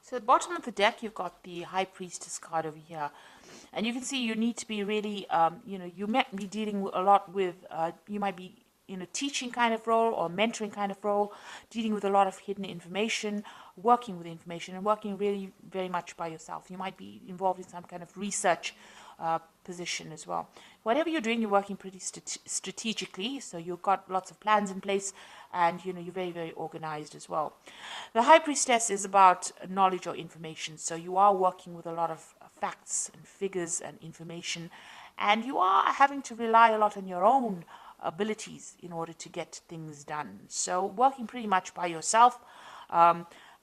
So at the bottom of the deck, you've got the High Priestess card over here. And you can see you need to be really, you might be dealing a lot with, you might be in a teaching kind of role or mentoring kind of role, dealing with a lot of hidden information, working with information, and working really very much by yourself. You might be involved in some kind of research position as well. Whatever you're doing, you're working pretty strategically, so you've got lots of plans in place, and you're very, very organized as well. The High Priestess is about knowledge or information, so you are working with a lot of facts and figures and information, and you are having to rely a lot on your own abilities in order to get things done. So working pretty much by yourself.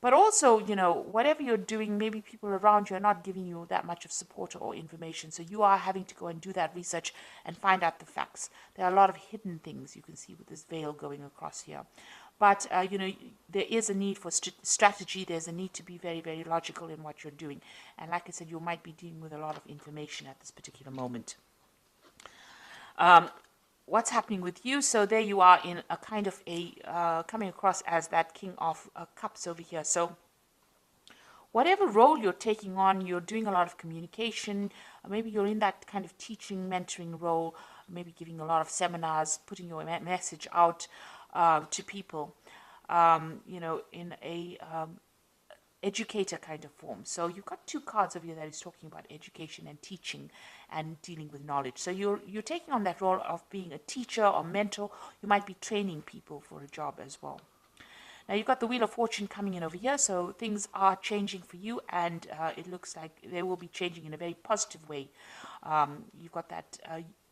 But also, whatever you're doing, maybe people around you are not giving you that much of support or information. So you are having to go and do that research and find out the facts. There are a lot of hidden things you can see with this veil going across here. But, there is a need for strategy. There's a need to be very, very logical in what you're doing. And like I said, you might be dealing with a lot of information at this particular moment. What's happening with you? So there you are in a kind of coming across as that King of Cups over here. So whatever role you're taking on, you're doing a lot of communication. Maybe you're in that kind of teaching, mentoring role, maybe giving a lot of seminars, putting your message out to people, in a educator kind of form. So you've got two cards over here that is talking about education and teaching and dealing with knowledge. So you're taking on that role of being a teacher or mentor. You might be training people for a job as well. Now you've got the Wheel of Fortune coming in over here, so things are changing for you, and it looks like they will be changing in a very positive way. You've got that,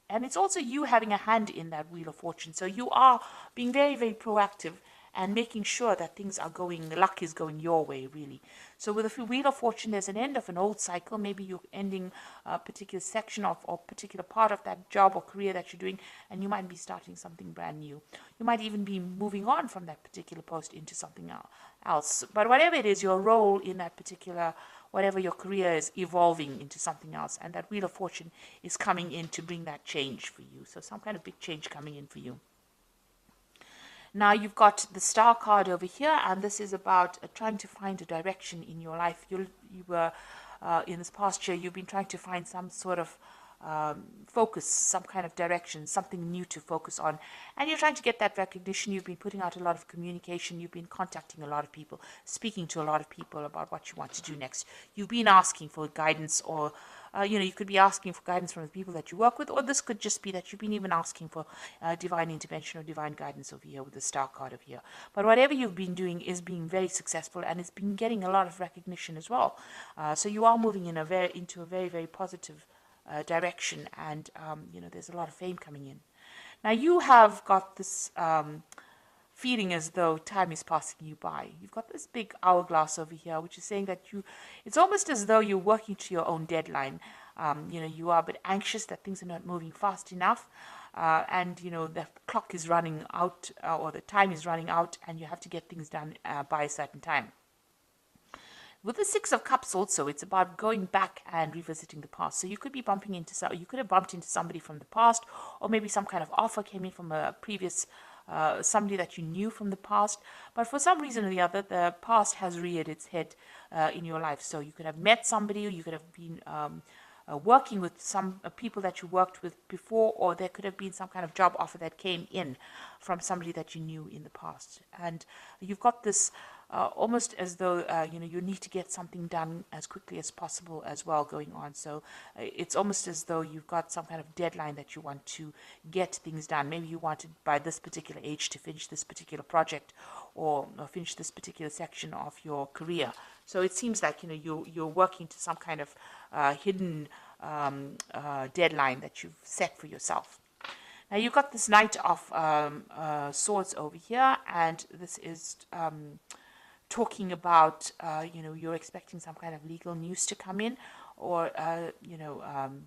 and it's also you having a hand in that Wheel of Fortune. So you are being very, very proactive and making sure that things are going, luck is going your way, really. So with the Wheel of Fortune, there's an end of an old cycle. Maybe you're ending a particular section of or particular part of that job or career that you're doing, and you might be starting something brand new. You might even be moving on from that particular post into something else. But whatever it is, your role in that particular, whatever your career is, evolving into something else, and that Wheel of Fortune is coming in to bring that change for you. So some kind of big change coming in for you. Now you've got the Star card over here, and this is about trying to find a direction in your life. You were, in this past year, you've been trying to find some sort of focus, some kind of direction, something new to focus on. And you're trying to get that recognition. You've been putting out a lot of communication. You've been contacting a lot of people, speaking to a lot of people about what you want to do next. You've been asking for guidance, or you could be asking for guidance from the people that you work with, or this could just be that you've been even asking for divine intervention or divine guidance over here with the Star card over here. But whatever you've been doing is being very successful, and it's been getting a lot of recognition as well. So you are moving in into a very, very positive direction, and there's a lot of fame coming in. Now you have got this feeling as though time is passing you by. You've got this big hourglass over here, which is saying that it's almost as though you're working to your own deadline. You are a bit anxious that things are not moving fast enough, and the clock is running out, or the time is running out, and you have to get things done by a certain time. With the Six of Cups also, it's about going back and revisiting the past. So you could be you could have bumped into somebody from the past, or maybe some kind of offer came in from a previous, somebody that you knew from the past. But for some reason or the other, the past has reared its head in your life. So you could have met somebody, you could have been working with some people that you worked with before, or there could have been some kind of job offer that came in from somebody that you knew in the past. And you've got this almost as though you need to get something done as quickly as possible as well going on. So it's almost as though you've got some kind of deadline that you want to get things done. Maybe you wanted by this particular age to finish this particular project, or finish this particular section of your career. So it seems like you're working to some kind of hidden deadline that you've set for yourself. Now you've got this Knight of Swords over here, and this is talking about you're expecting some kind of legal news to come in, or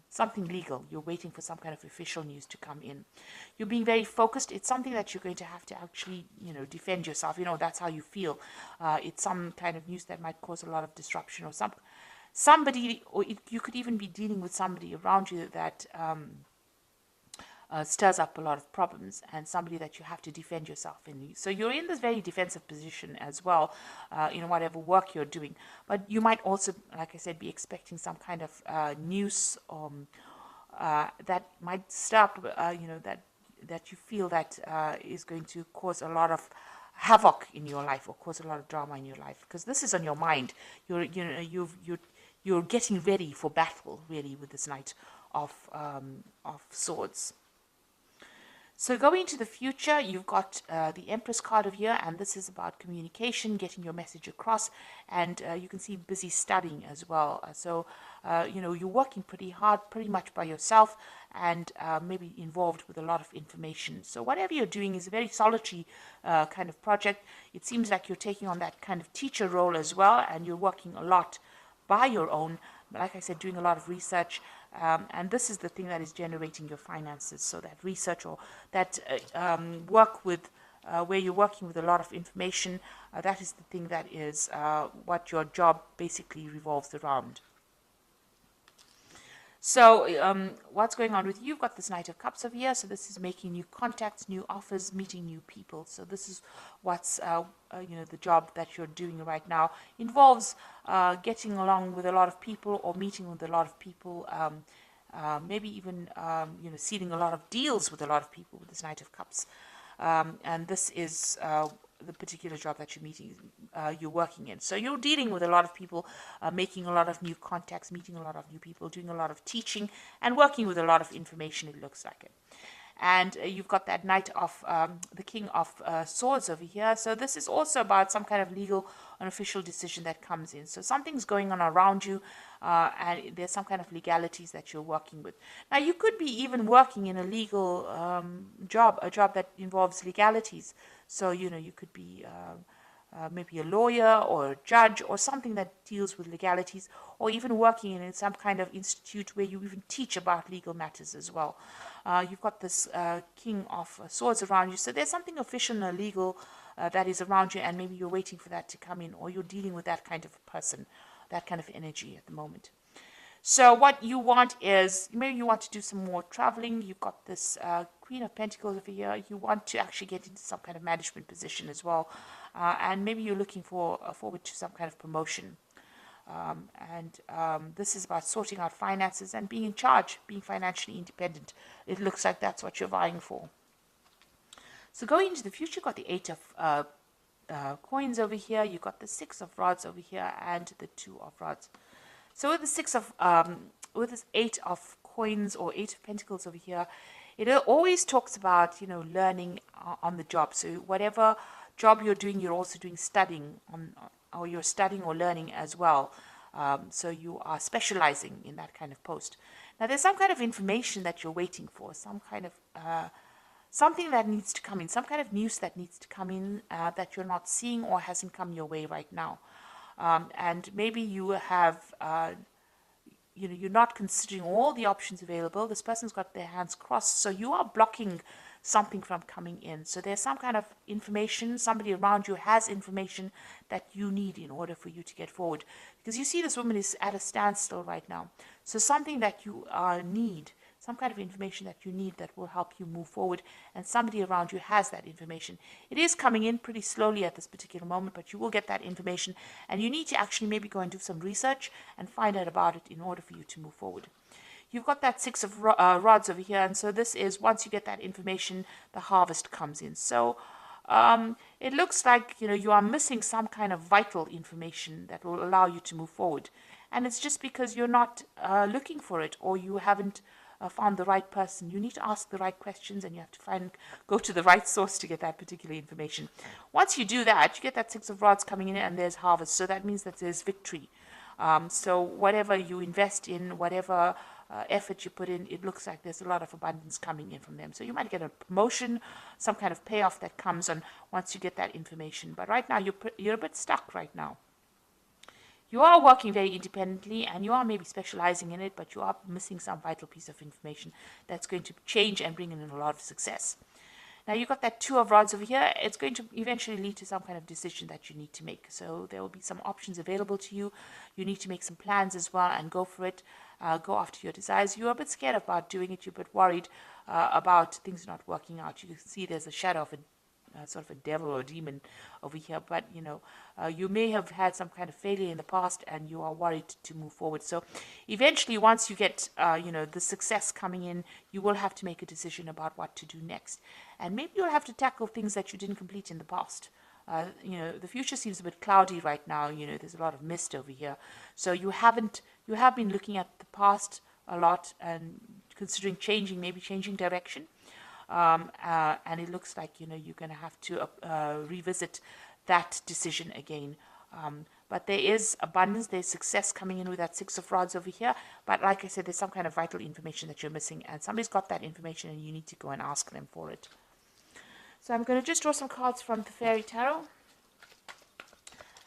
something legal. You're waiting for some kind of official news to come in. You're being very focused. It's something that you're going to have to actually defend yourself. That's how you feel. It's some kind of news that might cause a lot of disruption, or somebody, or you could even be dealing with somebody around you that stirs up a lot of problems, and somebody that you have to defend yourself in. So you're in this very defensive position as well, in whatever work you're doing. But you might also, like I said, be expecting some kind of news that might stop, that you feel that is going to cause a lot of havoc in your life or cause a lot of drama in your life, because this is on your mind. You're getting ready for battle, really, with this Knight of Swords. So going into the future, you've got the Empress card of here, and this is about communication, getting your message across, and you can see busy studying as well. You're working pretty hard, pretty much by yourself, and maybe involved with a lot of information. So whatever you're doing is a very solitary kind of project. It seems like you're taking on that kind of teacher role as well, and you're working a lot by your own, like I said, doing a lot of research, and this is the thing that is generating your finances. So that research or that work with where you're working with a lot of information, that is the thing that is what your job basically revolves around. So what's going on with you? You've got this Knight of Cups over here. So this is making new contacts, new offers, meeting new people. So this is what's, the job that you're doing right now. Involves getting along with a lot of people or meeting with a lot of people. Maybe even, sealing a lot of deals with a lot of people with this Knight of Cups. And this is the particular job that you're working in. So you're dealing with a lot of people, making a lot of new contacts, meeting a lot of new people, doing a lot of teaching, and working with a lot of information, it looks like it. And you've got that Knight of the King of Swords over here. So this is also about some kind of legal and official decision that comes in. So something's going on around you, and there's some kind of legalities that you're working with. Now, you could be even working in a legal job, a job that involves legalities. So, you could be maybe a lawyer or a judge or something that deals with legalities, or even working in some kind of institute where you even teach about legal matters as well. You've got this King of Swords around you, so there's something official and legal that is around you, and maybe you're waiting for that to come in, or you're dealing with that kind of person, that kind of energy at the moment. So what you want is, maybe you want to do some more traveling. You've got this Queen of Pentacles over here. You want to actually get into some kind of management position as well. And maybe you're looking forward to some kind of promotion. This is about sorting out finances and being in charge, being financially independent. It looks like that's what you're vying for. So going into the future, you've got the Eight of Coins over here. You've got the Six of Rods over here and the Two of Rods. So with the with this Eight of Coins or Eight of Pentacles over here, it always talks about, learning on the job. So whatever job you're doing, you're also doing studying or you're studying or learning as well. So you are specializing in that kind of post. Now there's some kind of information that you're waiting for, some kind of something that needs to come in, some kind of news that needs to come in that you're not seeing or hasn't come your way right now. And maybe you have, you're not considering all the options available. This person's got their hands crossed, so you are blocking something from coming in. So there's some kind of information, somebody around you has information that you need in order for you to get forward. Because you see this woman is at a standstill right now. So something that you need, some kind of information that you need that will help you move forward, and somebody around you has that information. It is coming in pretty slowly at this particular moment, but you will get that information, and you need to actually maybe go and do some research and find out about it in order for you to move forward. You've got that Six of Rods over here, and so this is, once you get that information, the harvest comes in. So it looks like, you are missing some kind of vital information that will allow you to move forward. And it's just because you're not looking for it, or you haven't found the right person. You need to ask the right questions, and you have to go to the right source to get that particular information. Once you do that, you get that Six of Rods coming in, and there's harvest. So that means that there's victory. So whatever you invest in, whatever effort you put in, it looks like there's a lot of abundance coming in from them. So you might get a promotion, some kind of payoff that comes on once you get that information. But right now, you're a bit stuck right now. You are working very independently, and you are maybe specializing in it, but you are missing some vital piece of information that's going to change and bring in a lot of success. Now you've got that Two of Rods over here. It's going to eventually lead to some kind of decision that you need to make. So there will be some options available to you. You need to make some plans as well and go for it. go after your desires. You're a bit scared about doing it. You're a bit worried about things not working out. You can see there's a shadow of a sort of a devil or a demon over here, but you may have had some kind of failure in the past and you are worried to move forward. So eventually, once you get the success coming in, you will have to make a decision about what to do next, and maybe you'll have to tackle things that you didn't complete in the past. The future seems a bit cloudy right now. There's a lot of mist over here, so you have been looking at the past a lot and considering maybe changing direction. And it looks like you're going to have to revisit that decision again. But there is abundance, there's success coming in with that Six of Rods over here. But like I said, there's some kind of vital information that you're missing, and somebody's got that information, and you need to go and ask them for it. So I'm going to just draw some cards from the Fairy Tarot,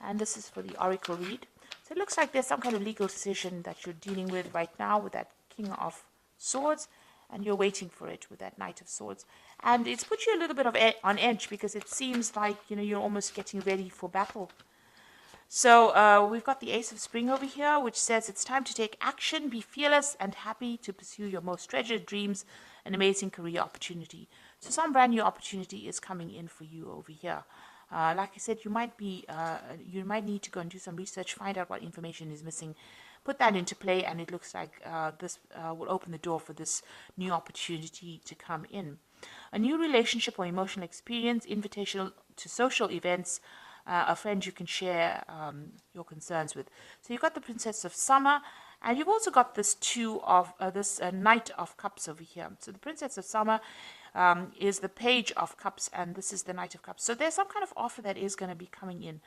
and this is for the Oracle read. So it looks like there's some kind of legal decision that you're dealing with right now with that King of Swords, and you're waiting for it with that Knight of Swords. And it's put you a little bit on edge because it seems like, you're almost getting ready for battle. So we've got the Ace of Spring over here, which says it's time to take action, be fearless and happy to pursue your most treasured dreams, an amazing career opportunity. So some brand new opportunity is coming in for you over here. Like I said, you might need to go and do some research, find out what information is missing, put that into play, and it looks like this will open the door for this new opportunity to come in. A new relationship or emotional experience, invitational to social events, a friend you can share your concerns with. So you've got the Princess of Summer, and you've also got this Knight of Cups over here. So the Princess of Summer is the Page of Cups, and this is the Knight of Cups. So there's some kind of offer that is going to be coming in.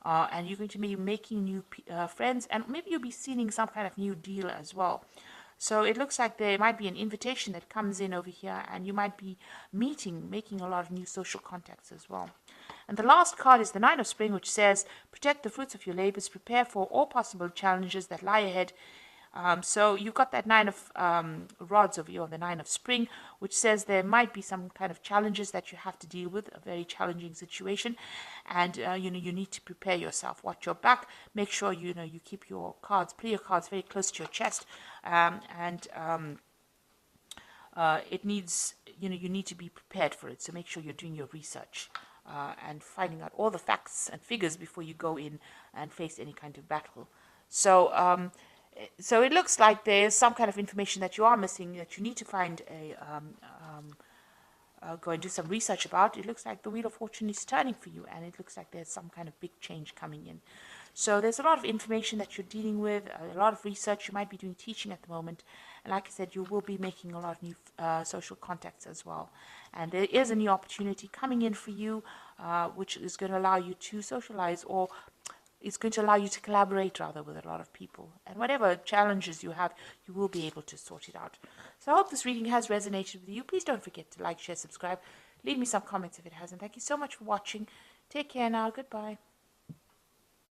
And you're going to be making new friends, and maybe you'll be sealing some kind of new deal as well. So it looks like there might be an invitation that comes in over here, and you might be making a lot of new social contacts as well. And the last card is the Nine of Spring, which says, protect the fruits of your labors, prepare for all possible challenges that lie ahead. So you've got that Nine of Rods over here, the Nine of Spring, which says there might be some kind of challenges that you have to deal with, a very challenging situation, and you need to prepare yourself. Watch your back. Make sure you keep your cards, play your cards very close to your chest, it needs you need to be prepared for it. So make sure you're doing your research and finding out all the facts and figures before you go in and face any kind of battle. So it looks like there's some kind of information that you are missing, that you need to find go and do some research about. It looks like the Wheel of Fortune is turning for you, and it looks like there's some kind of big change coming in. So there's a lot of information that you're dealing with, a lot of research. You might be doing teaching at the moment, and like I said, you will be making a lot of new social contacts as well. And there is a new opportunity coming in for you, which is going to allow you to socialize, or it's going to allow you to collaborate rather with a lot of people. And whatever challenges you have, you will be able to sort it out. So I hope this reading has resonated with you. Please don't forget to like, share, subscribe. Leave me some comments if it hasn't. Thank you so much for watching. Take care now. Goodbye.